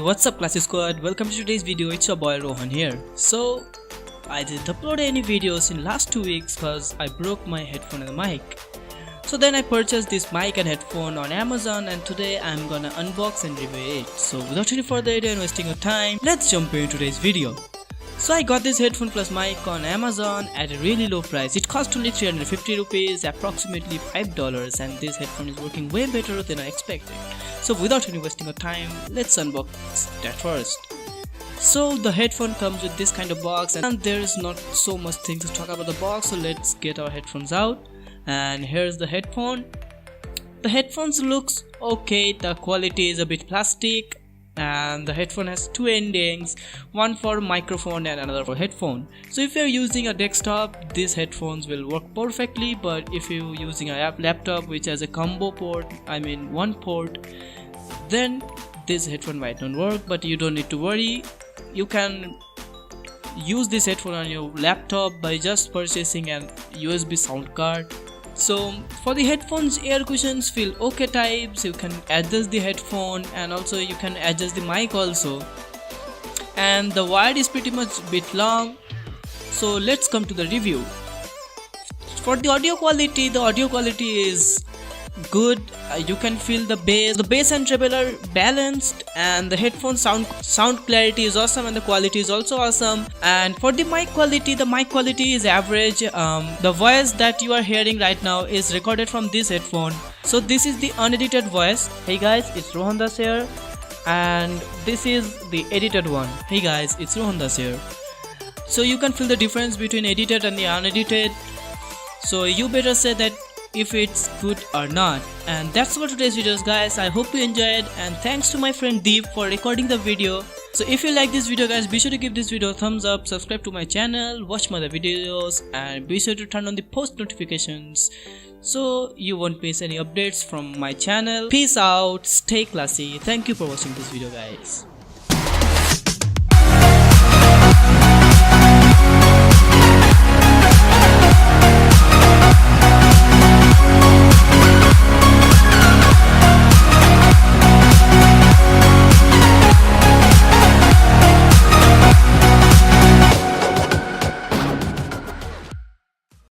what's up classy squad, welcome to today's video. It's your boy Rohan here. So I didn't upload any videos in last 2 weeks because I broke my headphone and the mic. So then I purchased this mic and headphone on Amazon, and today I'm gonna unbox and review it. So without any further ado and wasting your time, let's jump into today's video. So I got this headphone plus mic on Amazon at a really low price. It cost only 350 rupees, approximately $5, and this headphone is working way better than I expected. So without any wasting of time, let's unbox that first. So the headphone comes with this kind of box, and there is not so much things to talk about the box, so let's get our headphones out. And here's the headphone. The headphones looks okay, the quality is a bit plastic, and the headphone has two endings, one for microphone and another for headphone. So if you're using a desktop, these headphones will work perfectly, but if you're using a laptop which has a combo port, one port, then this headphone might not work. But you don't need to worry, you can use this headphone on your laptop by just purchasing an USB sound card. So for the headphones, air cushions feel okay types, you can adjust the headphone and also you can adjust the mic also, and the wire is pretty much a bit long. So let's come to the review. For the audio quality is good. You can feel the bass and treble are balanced, and the headphone sound clarity is awesome, and the quality is also awesome. And for the mic quality is average. The voice that you are hearing right now is recorded from this headphone, so this is the unedited voice. Hey guys, it's Rohan Das here, and this is the edited one. Hey guys, it's Rohan Das here. So you can feel the difference between edited and the unedited, so you better say that if it's good or not. And that's for today's videos guys. I hope you enjoyed, and thanks to my friend Deep for recording the video. So if you like this video guys, be sure to give this video a thumbs up, subscribe to my channel, watch my other videos, and be sure to turn on the post notifications so you won't miss any updates from my channel. Peace out, stay classy. Thank you for watching this video guys.